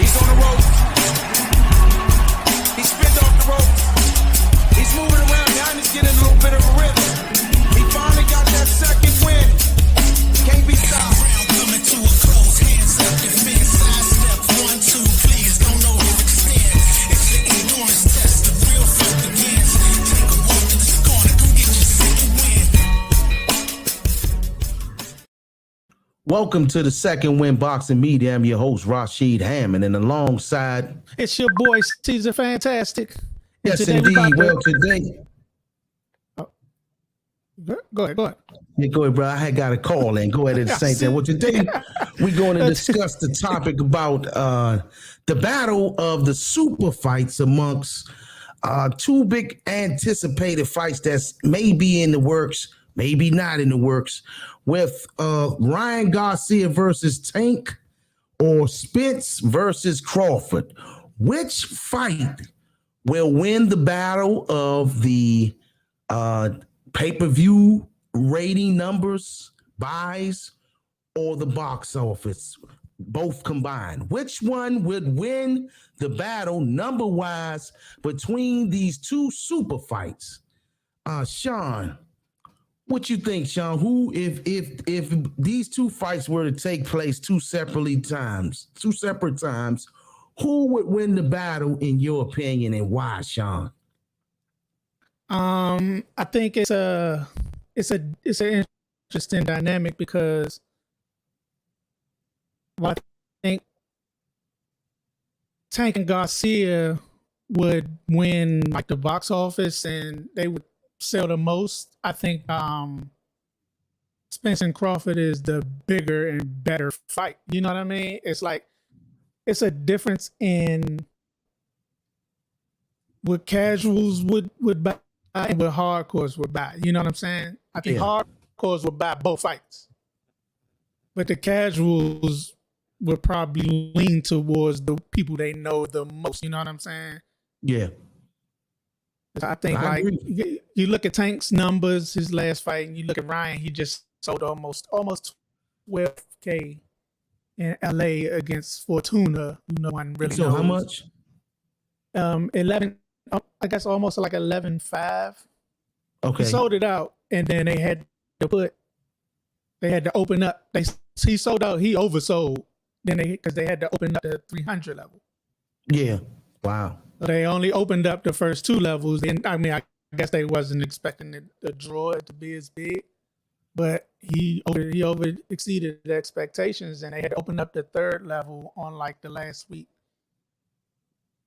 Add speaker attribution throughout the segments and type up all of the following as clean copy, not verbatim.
Speaker 1: He's on the rope. He's spinning off the rope. He's moving around now and he's getting a little bit of a rhythm. He finally got that second win. Can't be stopped. Coming to a close, hands up, defense, side step, 1, 2, please, don't know who to stand. It's the endurance test, the real fight begins. Take a walk to this corner, come get your second win.
Speaker 2: Welcome to the Second Win Boxing Media. I'm your host, Rashid Hammond, and alongside...
Speaker 3: It's your boy, Caesar Fantastic.
Speaker 2: Yes, indeed. Well, today...
Speaker 3: Go ahead.
Speaker 2: Yeah, go ahead, bro. I had got a call in. Go ahead at the same time. Well, today we're going to discuss the topic about the battle of the super fights amongst two big anticipated fights that's maybe in the works, maybe not in the works, with Ryan Garcia versus Tank or Spence versus Crawford. Which fight will win the battle of the pay-per-view rating numbers, buys, or the box office, both combined? Which one would win the battle number-wise between these two super fights? Sean, what you think, Sean? Who, if these two fights were to take place two separate times, who would win the battle in your opinion, and why, Sean?
Speaker 3: I think it's an interesting dynamic because I think Tank and Garcia would win like the box office and they would sell the most. I think Spence and Crawford is the bigger and better fight. You know what I mean? It's like it's a difference in what casuals would buy and what hardcores would buy. You know what I'm saying? I think hardcores would buy both fights. But the casuals would probably lean towards the people they know the most. You know what I'm saying?
Speaker 2: Yeah.
Speaker 3: I think you look at Tank's numbers, his last fight, and you look at Ryan, he just sold almost 12K in LA against Fortuna, who no one really knows.
Speaker 2: So how much?
Speaker 3: 11, I guess almost like 11.5.
Speaker 2: Okay.
Speaker 3: He sold it out, and then they had to open up. He sold out, he oversold. Then because they had to open up the 300 level.
Speaker 2: Yeah. Wow.
Speaker 3: So they only opened up the first two levels. And I mean, I guess they wasn't expecting the draw to be as big, but he over exceeded the expectations, and they had to open up the third level on like the last week.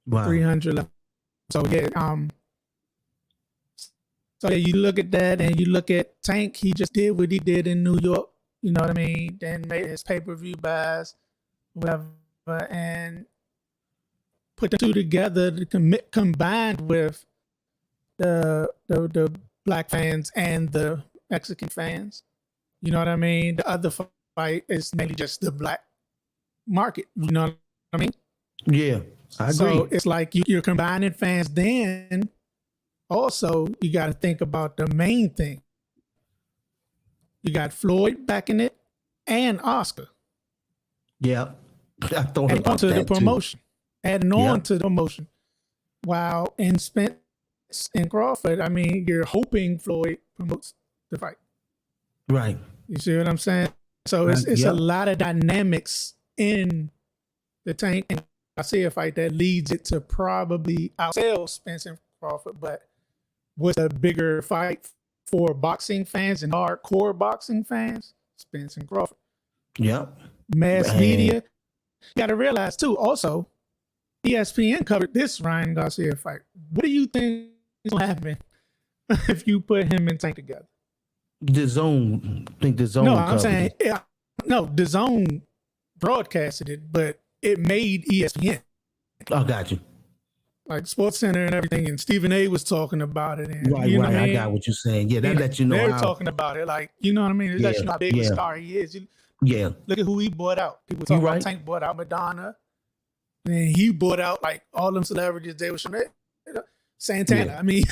Speaker 2: Wow.
Speaker 3: 300 level. So yeah, you look at that, and you look at Tank. He just did what he did in New York. You know what I mean? Then made his pay-per-view buys, whatever, and put the two together to combined with the black fans and the Mexican fans. You know what I mean? The other fight is mainly just the black market. You know what I mean?
Speaker 2: Yeah, I agree.
Speaker 3: So it's like you're combining fans. Then also you got to think about the main thing. You got Floyd backing it and Oscar.
Speaker 2: Yeah, I thought
Speaker 3: adding
Speaker 2: about
Speaker 3: on to
Speaker 2: that
Speaker 3: the promotion. Adding on to the promotion. While in Spence and Crawford, I mean, you're hoping Floyd promotes the fight.
Speaker 2: Right.
Speaker 3: You see what I'm saying? So it's a lot of dynamics in the Tank and Garcia fight that leads it to probably outsell Spence and Crawford. But what's a bigger fight for boxing fans and hardcore boxing fans? Spence and Crawford.
Speaker 2: Yep.
Speaker 3: Mass media. You got to realize too, also, ESPN covered this Ryan Garcia fight. What do you think is going to happen if you put him and Tank together?
Speaker 2: The Zone. I think the Zone.
Speaker 3: No, I'm saying, the Zone broadcasted it, but it made ESPN.
Speaker 2: I got you.
Speaker 3: Like Sports Center and everything, and Stephen A. was talking about it. And,
Speaker 2: right. I got what you're saying. Yeah, that lets you know.
Speaker 3: They're talking about it. Like, you know what I mean? It lets you know how big a star he is. Look at who he bought out. People talk about Tank bought out Madonna. And he bought out like all them celebrities. They were Santana.
Speaker 2: Yeah.
Speaker 3: I mean,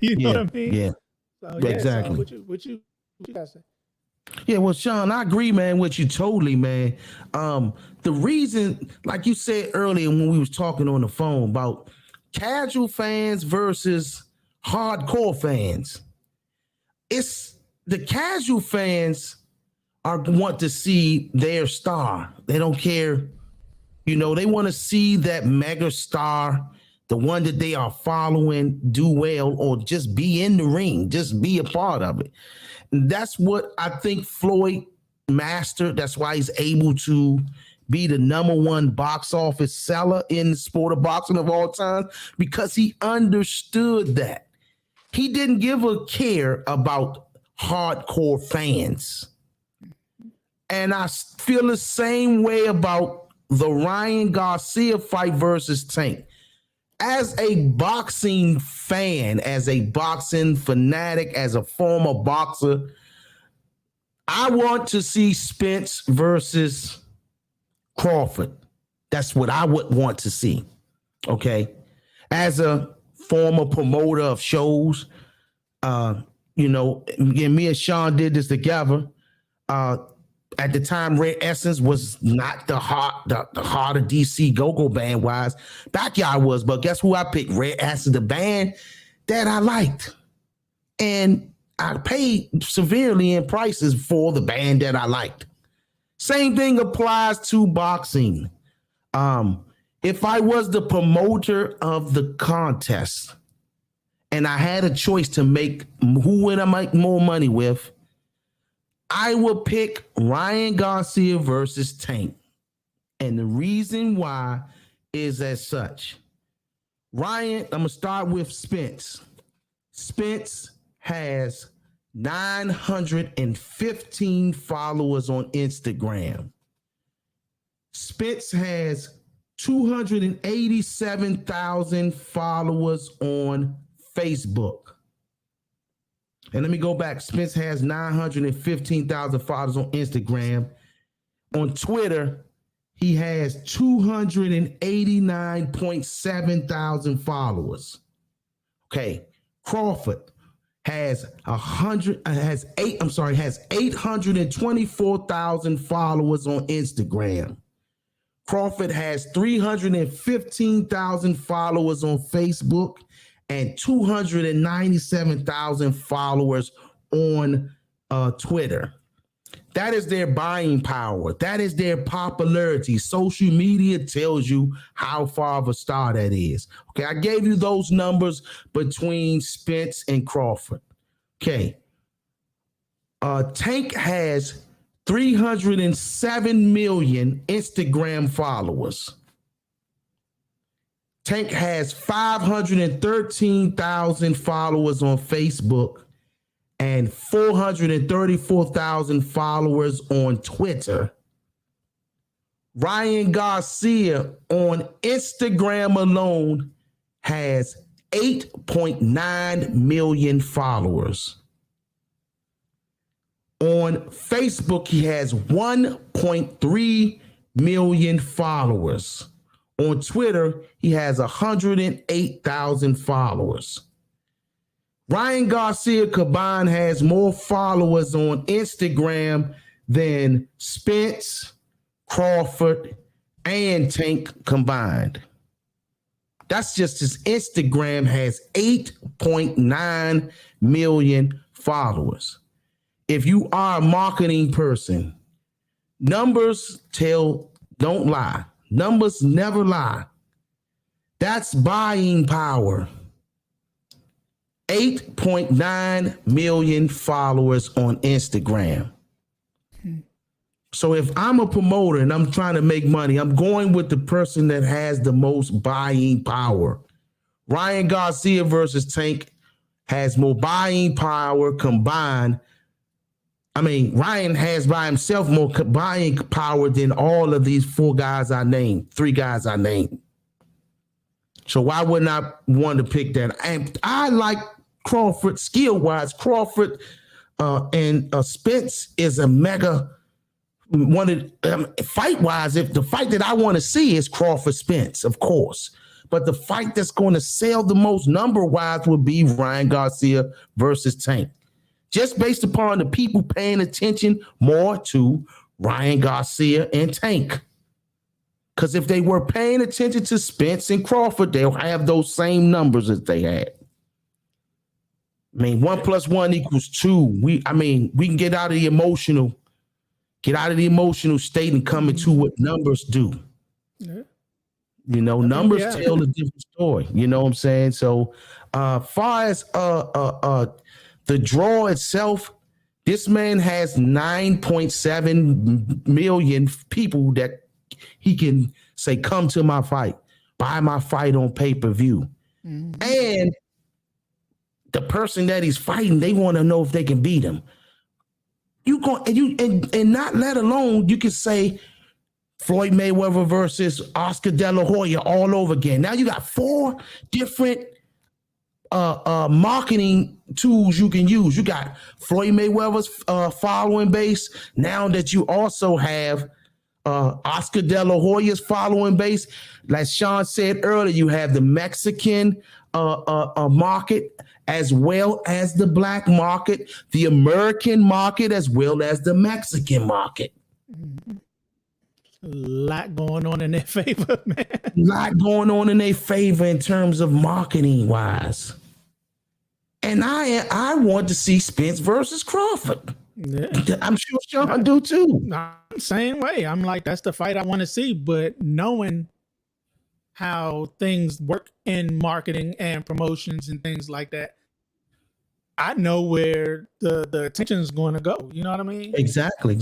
Speaker 3: you know what I mean?
Speaker 2: Yeah.
Speaker 3: So,
Speaker 2: exactly.
Speaker 3: So what you guys say?
Speaker 2: Yeah, well, Sean, I agree, man, with you totally, man. The reason, like you said earlier when we was talking on the phone about casual fans versus hardcore fans, it's the casual fans are want to see their star. They don't care, they want to see that mega star, the one that they are following, do well, or just be in the ring, just be a part of it. That's what I think Floyd mastered. That's why he's able to be the number one box office seller in the sport of boxing of all time, because he understood that. He didn't give a care about hardcore fans. And I feel the same way about the Ryan Garcia fight versus Tank. As a boxing fan, as a boxing fanatic, as a former boxer, I want to see Spence versus Crawford. That's what I would want to see. Okay. As a former promoter of shows, me and Sean did this together. At the time, Red Essence was not the heart of DC go-go band wise. Backyard was, but guess who I picked? Red Essence, the band that I liked. And I paid severely in prices for the band that I liked. Same thing applies to boxing. If I was the promoter of the contest and I had a choice to make who would I make more money with, I would pick Ryan Garcia versus Tank. And the reason why is as such. Ryan, I'm going to start with Spence. Spence has 915 followers on Instagram. Spence has 287,000 followers on Facebook. And let me go back. Spence has 915,000 followers on Instagram. On Twitter, he has 289.7 thousand followers. Crawford has 824,000 followers on Instagram. Crawford has 315,000 followers on Facebook and 297,000 followers on Twitter. That is their buying power. That is their popularity. Social media tells you how far of a star that is. Okay, I gave you those numbers between Spence and Crawford. Okay. Tank has 307 million Instagram followers. Tank has 513,000 followers on Facebook and 434,000 followers on Twitter. Ryan Garcia on Instagram alone has 8.9 million followers. On Facebook, he has 1.3 million followers. On Twitter, he has 108,000 followers. Ryan Garcia combined has more followers on Instagram than Spence, Crawford, and Tank combined. That's just his Instagram has 8.9 million followers. If you are a marketing person, numbers don't lie. Numbers never lie. That's buying power. 8.9 million followers on Instagram. So if I'm a promoter and I'm trying to make money, I'm going with the person that has the most buying power. Ryan Garcia versus Tank has more buying power combined. I mean, Ryan has by himself more buying power than all of these three guys I named. So why wouldn't I want to pick that? And I like Crawford skill-wise. Crawford and Spence is a mega one. Fight-wise, if the fight that I want to see is Crawford-Spence, of course. But the fight that's going to sell the most number-wise would be Ryan Garcia versus Tank. just based upon the people paying attention more to Ryan Garcia and Tank. Because if they were paying attention to Spence and Crawford, they'll have those same numbers as they had. I mean, 1 + 1 = 2. We can get out of the emotional state and come into what numbers do.
Speaker 3: Yeah.
Speaker 2: You know, numbers tell a different story. You know what I'm saying? So, far as the draw itself, this man has 9.7 million people that he can say, come to my fight, buy my fight on pay-per-view. Mm-hmm. And the person that he's fighting, they want to know if they can beat him. And not let alone, you can say Floyd Mayweather versus Oscar De La Hoya all over again. Now you got 4 different marketing tools you can use. You got Floyd Mayweather's following base. Now that you also have Oscar De La Hoya's following base, like Sean said earlier, you have the Mexican market as well as the black market, the American market as well as the Mexican market.
Speaker 3: A lot going on in their favor, man.
Speaker 2: A lot going on in their favor in terms of marketing wise. And I want to see Spence versus Crawford. Yeah. I'm sure Sean do too.
Speaker 3: Same way. I'm like, that's the fight I want to see. But knowing how things work in marketing and promotions and things like that, I know where the attention is going to go. You know what I mean?
Speaker 2: Exactly.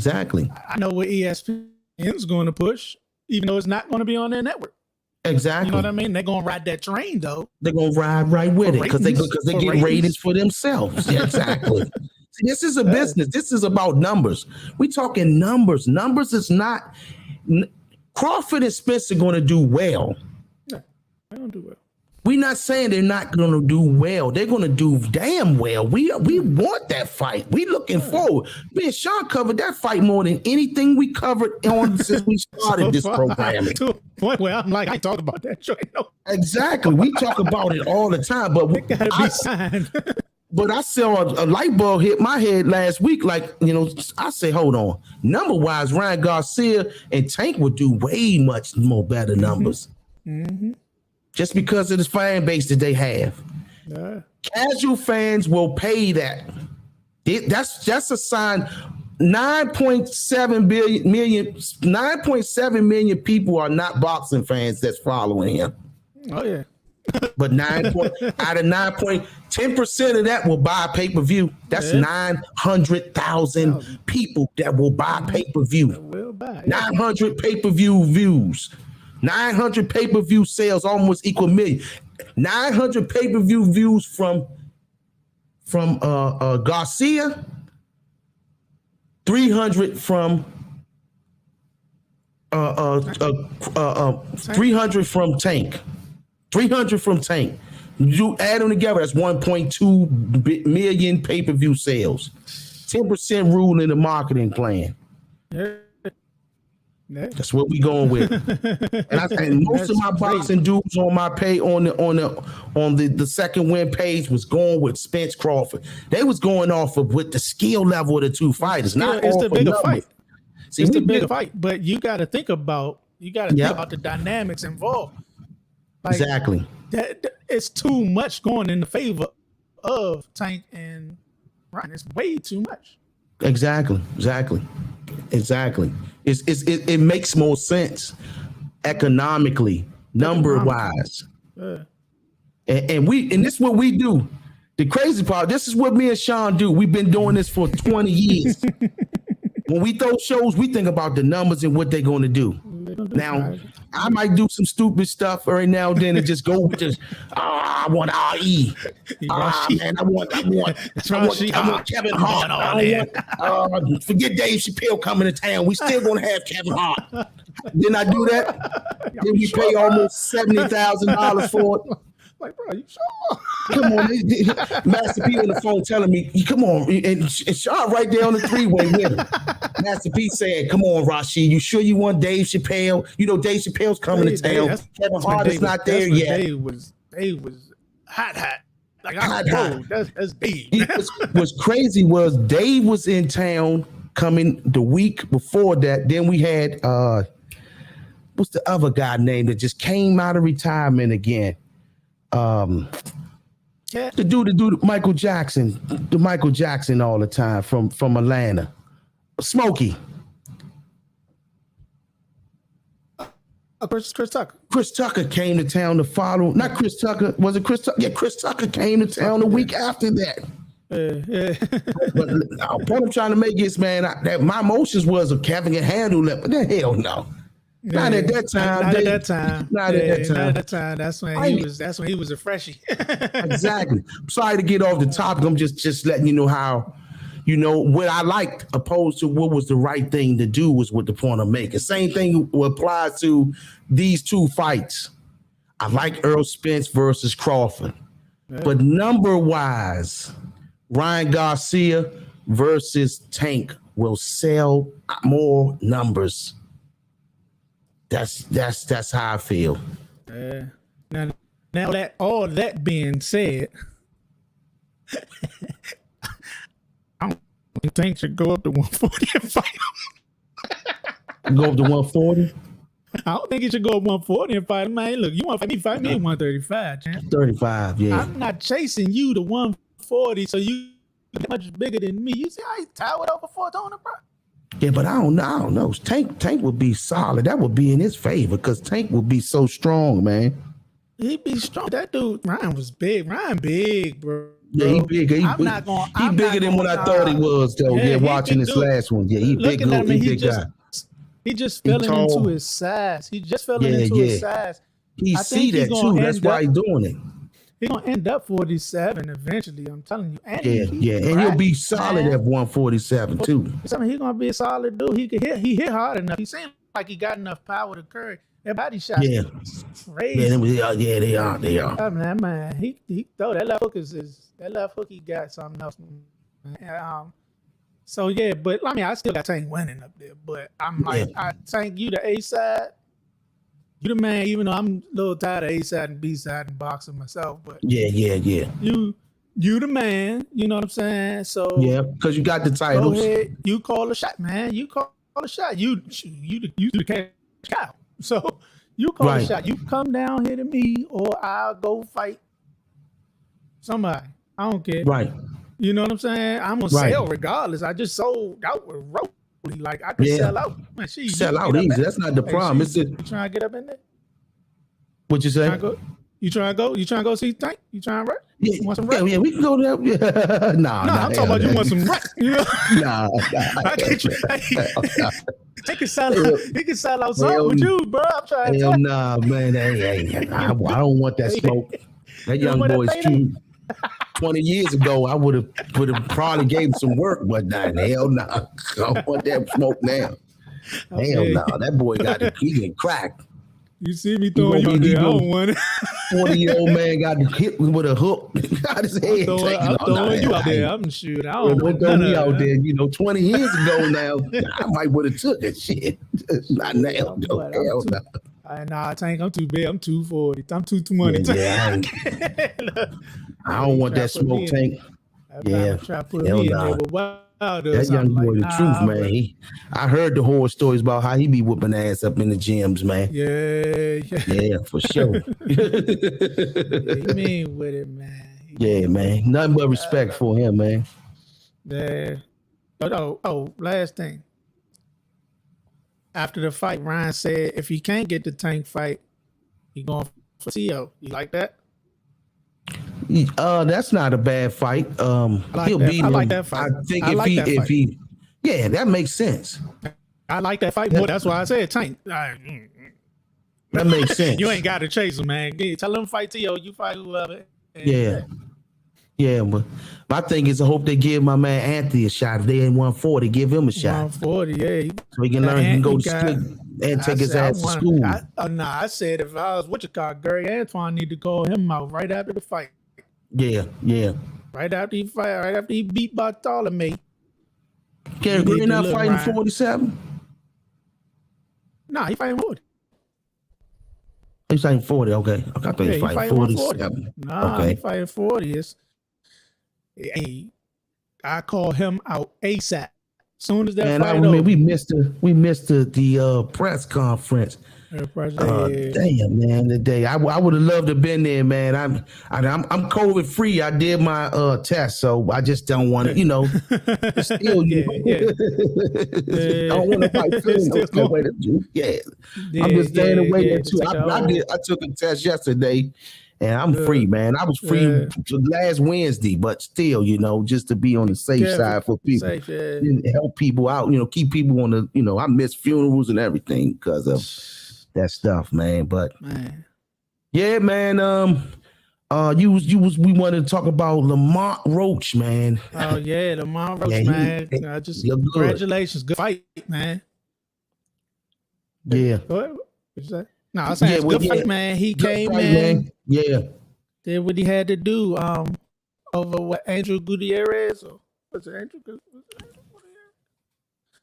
Speaker 3: I know where ESPN's going to push, even though it's not going to be on their network.
Speaker 2: Exactly.
Speaker 3: You know what I mean? They're going to ride that train, though.
Speaker 2: They're going to ride right with it because they get ratings for themselves. Yeah, exactly. See, this is a business. This is about numbers. We talking numbers. Numbers is not. Crawford and Spence are going to do well.
Speaker 3: No, they don't do well.
Speaker 2: We're not saying they're not going to do well. They're going to do damn well. We want that fight. We looking forward. Me and Sean covered that fight more than anything we covered on since we started this programming.
Speaker 3: To a point where I'm like, I talk about that joint. No.
Speaker 2: Exactly. We talk about it all the time, but
Speaker 3: it gotta be signed.
Speaker 2: But I saw a light bulb hit my head last week. Like, you know, I say, hold on. Number-wise, Ryan Garcia and Tank would do way much more better numbers. Mm-hmm. Just because of the fan base that they have. Yeah. Casual fans will pay that. That's a sign. 9.7 million people are not boxing fans that's following him.
Speaker 3: Oh, yeah.
Speaker 2: But 10% of that will buy pay-per-view. That's 900,000 people that will buy pay-per-view.
Speaker 3: Will buy.
Speaker 2: 900 pay-per-view views. 900 pay-per-view sales almost equal million. 900 pay-per-view views from Garcia. 300 from 300 from Tank. 300 from Tank. You add them together, that's 1.2 million pay-per-view sales. 10% rule in the marketing plan.
Speaker 3: Yeah.
Speaker 2: That's what we going with. And most of my boxing dudes on my pay on the second win page was going with Spence Crawford. They was going off of with the skill level of the two fighters.
Speaker 3: It's the bigger fight. See, it's the bigger fight, but you got to think about the dynamics involved. Like,
Speaker 2: exactly.
Speaker 3: It's too much going in the favor of Tank and Ryan. It's way too much.
Speaker 2: Exactly. It makes more sense economically, number wise. Yeah. And this is what we do. The crazy part, this is what me and Sean do. We've been doing this for 20 years. When we throw shows, we think about the numbers and what they're going to do. Now, I might do some stupid stuff every now and then and just go with this. I want RE. Man, I want Kevin Hart. Forget Dave Chappelle coming to town. We still gonna have Kevin Hart. Didn't I do that? Then we pay almost $70,000 for it.
Speaker 3: Like, bro, you sure?
Speaker 2: Come on, Master P on the phone telling me, come on, and Sean right there on the three-way with him. Master P saying, come on, Rashid, you sure you want Dave Chappelle? You know Dave Chappelle's coming to town. Kevin Hart is not there yet.
Speaker 3: Dave was hot. Like, whoa, that's deep.
Speaker 2: What's crazy was Dave was in town coming the week before that. Then we had what's the other guy name that just came out of retirement again? The dude, Michael Jackson all the time from Atlanta. Smokey.
Speaker 3: Chris Tucker.
Speaker 2: Chris Tucker came to town to follow. Not Chris Tucker. Was it Chris Tucker? Yeah, Chris Tucker came to town the week after that. But the point I'm trying to make is, man, that my emotions was of Kevin can handle that, but the hell no. Not at that time.
Speaker 3: Not at that time.
Speaker 2: Not at that time.
Speaker 3: That's when he was a freshie.
Speaker 2: Exactly. I'm sorry to get off the topic. I'm just letting you know how, what I liked opposed to what was the right thing to do was what the point I'm making. Same thing applies to these two fights. I like Errol Spence versus Crawford. Yeah. But number-wise, Ryan Garcia versus Tank will sell more numbers. That's how I feel.
Speaker 3: Now that all that being said, I don't think should go up to 140 and fight him.
Speaker 2: Go up to 140?
Speaker 3: I don't think he should go up 140 and fight him. Man, look, you want to fight me at 135, champ.
Speaker 2: 35, yeah.
Speaker 3: I'm not chasing you to 140, so you much bigger than me. You see how he towered over 400, bro?
Speaker 2: Yeah, but I don't know. Tank would be solid. That would be in his favor because Tank would be so strong, man.
Speaker 3: He'd be strong. That dude, Ryan was big. Ryan big, bro.
Speaker 2: Yeah, he big. He bigger than what I thought he was, though. Yeah, watching this last one. Yeah, he big. He big guy.
Speaker 3: He just fell into his size. He just fell into his size.
Speaker 2: He see that too. That's why he's doing it.
Speaker 3: He's gonna end up 47 eventually. I'm telling you. And
Speaker 2: and he'll be solid at 147 too.
Speaker 3: I mean, he's gonna be a solid dude. He could hit. He hit hard enough. He seemed like he got enough power to carry. That body shot.
Speaker 2: Yeah,
Speaker 3: crazy.
Speaker 2: They are.
Speaker 3: I mean, that man, he throw that left hook that left hook. He got something else. So yeah, but I mean, I still got Tank winning up there. But I'm like, I Tank, you the A side. You the man, even though I'm a little tired of A side and B side and boxing myself, but
Speaker 2: yeah.
Speaker 3: You the man, you know what I'm saying? So
Speaker 2: yeah, because you got the titles.
Speaker 3: Go ahead, you call the shot, man. You call the shot. You the cash cow. So you call the shot. You come down here to me, or I'll go fight somebody. I don't care.
Speaker 2: Right.
Speaker 3: You know what I'm saying? I'm gonna sell regardless. I just sold out with Roach. Like I could sell out. Man,
Speaker 2: sell out easy. That's not the problem.
Speaker 3: You trying to get up in there?
Speaker 2: What you say?
Speaker 3: You trying to go? You trying to go see Tank? You trying to rap?
Speaker 2: Yeah,
Speaker 3: you want some rap?
Speaker 2: Yeah, we can go there. Yeah. Nah,
Speaker 3: I'm talking about you want some rap. You know?
Speaker 2: Nah.
Speaker 3: He can sell out something with you, bro. I'm trying to
Speaker 2: tell you. Nah, man. I don't want that smoke. That young boy's too. 20 years ago, I would have probably gave him some work, but hell no. I don't want that smoke now. Hell no. That boy he can crack.
Speaker 3: You see me throwing you out there, I don't want it.
Speaker 2: 40-year-old man got hit with a hook. Got his head
Speaker 3: I'm throwing you out there. I'm shooting.
Speaker 2: Don't throw me out there. 20 years ago now, I might would have took that shit. Not now, though. Hell no.
Speaker 3: Nah, Tank, I'm too big. I'm 240. I'm 220.
Speaker 2: I don't want that smoke, Tank.
Speaker 3: Try to put me in there, but
Speaker 2: that young boy, the truth, man. I heard the horror stories about how he be whooping ass up in the gyms, man. Yeah, for sure.
Speaker 3: He mean with it, man.
Speaker 2: Man. Nothing but respect for him, man.
Speaker 3: Yeah. Last thing. After the fight, Ryan said if he can't get the Tank fight, he going for CO. You like that?
Speaker 2: That's not a bad fight. He'll beat him.
Speaker 3: I like that fight.
Speaker 2: I think if he that makes sense.
Speaker 3: I like that fight more. That's why I said Tank.
Speaker 2: That makes sense.
Speaker 3: You ain't got to chase him, man. Tell him fight T.O. You fight whoever.
Speaker 2: Yeah, but my thing is I hope they give my man Anthony a shot. If they ain't 140, give him a shot.
Speaker 3: 140, yeah.
Speaker 2: So he can learn, he can go to school and take his ass to school.
Speaker 3: I said if I was what you call Gary Antoine need to call him out right after the fight.
Speaker 2: Yeah.
Speaker 3: Right after he fight, right after he beat Bartholomew.
Speaker 2: Gary not fighting 47?
Speaker 3: Nah, he fighting 40.
Speaker 2: He's fighting 40. Okay. I thought he was
Speaker 3: he
Speaker 2: fighting
Speaker 3: fighting
Speaker 2: 47.
Speaker 3: Nah,
Speaker 2: Okay.
Speaker 3: he fighting 40. Hey, I call him out ASAP. Soon as that
Speaker 2: And I
Speaker 3: fight
Speaker 2: remember
Speaker 3: over.
Speaker 2: we missed the press conference. Damn, man, the day I would have loved to have been there, man. I'm COVID free. I did my test, so I just don't want to, still, I don't want nobody feeling no kind of way to do. Yeah, I'm just staying away there too. I took a test yesterday, and I'm free, man. I was free last Wednesday, but still, just to be on the safe side for people, and help people out, keep people on the, I miss funerals and everything because of that stuff, man. But yeah, man. We wanted to talk about Lamont Roach, man.
Speaker 3: Oh yeah, Lamont Roach, man. Just congratulations, good fight, man.
Speaker 2: Yeah.
Speaker 3: What you say? No, I was saying good fight, man. He good came fight, in, man.
Speaker 2: Yeah.
Speaker 3: Did what he had to do. Over what Andrew Gutierrez or was it Andrew?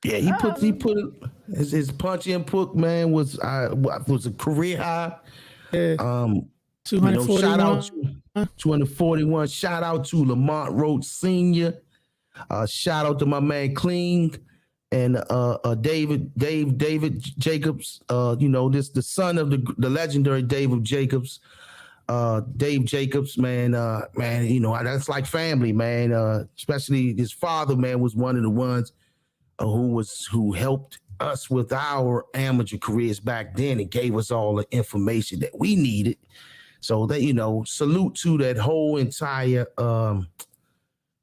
Speaker 2: Yeah, he put his punch input, man, was a career high.
Speaker 3: Yeah. 241.
Speaker 2: Shout out to 241. Shout out to Lamont Roach Sr. Shout out to my man Clean and David Jacobs. The son of the legendary David Jacobs. Dave Jacobs, man, that's like family, man. Especially his father, man, was one of the ones who helped us with our amateur careers back then and gave us all the information that we needed. So that, salute to that whole entire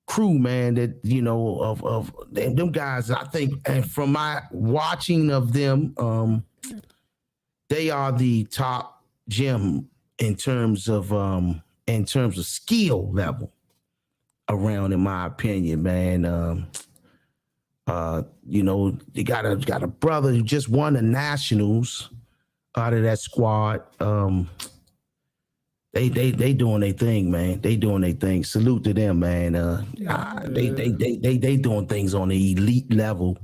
Speaker 2: crew, man, that, of them guys, I think, and from my watching of them, they are the top gym in terms of skill level around, in my opinion, man. They got a brother who just won the nationals out of that squad. They doing their thing, man. They doing their thing. Salute to them, man. They doing things on the elite level,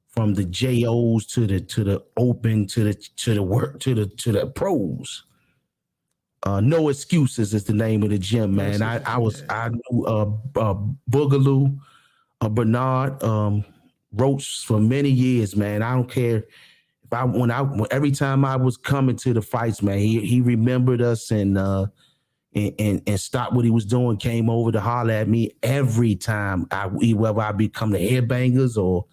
Speaker 2: from the JOs to the open to the work to the pros. No Excuses is the name of the gym, man. I knew Boogaloo. Bernard Roach for many years, man. I don't care if every time I was coming to the fights, man, he remembered us and stopped what he was doing, came over to holler at me every time whether I become the headbangers or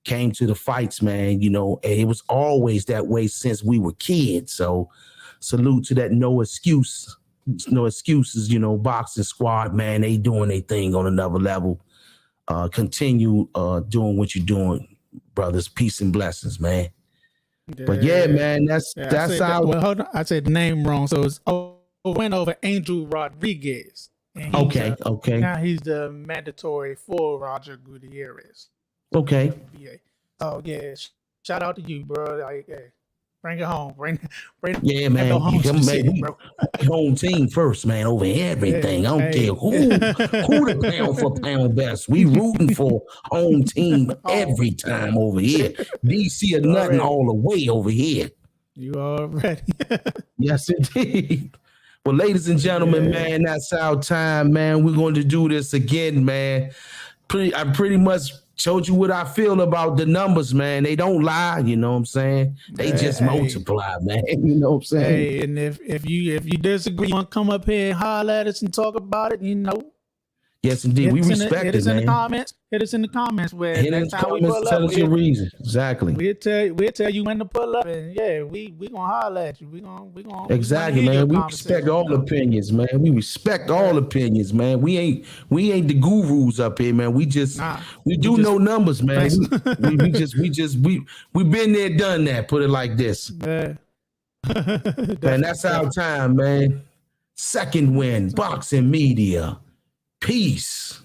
Speaker 2: came to the fights, man. And it was always that way since we were kids. So salute to that No Excuses, boxing squad, man. They doing their thing on another level. Continue doing what you're doing, brothers. Peace and blessings, man. Yeah. But yeah, man, that's how.
Speaker 3: Well, hold on, I said the name wrong. So it's went over Angel Rodriguez.
Speaker 2: Okay.
Speaker 3: Now he's the mandatory for Roger Gutierrez.
Speaker 2: Okay.
Speaker 3: Oh yeah, shout out to you, bro. Like, hey, bring it home. Bring
Speaker 2: yeah, man. Home team first, man. Over everything. I don't care who the pound for pound best. We rooting for home team every time over here. DC or nothing all the way over here.
Speaker 3: You already.
Speaker 2: Yes, indeed. Well, ladies and gentlemen, man, that's our time, man. We're going to do this again, man. I pretty much told you what I feel about the numbers, man. They don't lie, you know what I'm saying? They just multiply, man. You know what I'm saying?
Speaker 3: Hey, and if you disagree, you want to come up here and holler at us and talk about it,
Speaker 2: Yes, indeed. We respect it, man. Hit us in the comments.
Speaker 3: Hit us in the comments.
Speaker 2: Tell us your reasons. Exactly.
Speaker 3: We'll tell you when to pull up, and we gonna holler at you. We gonna
Speaker 2: exactly, man. We respect all opinions, man. We respect all opinions, man. We ain't the gurus up here, man. We do know numbers, man. we been there, done that. Put it like this. Man, that's our time, man. Second win, boxing media. Peace.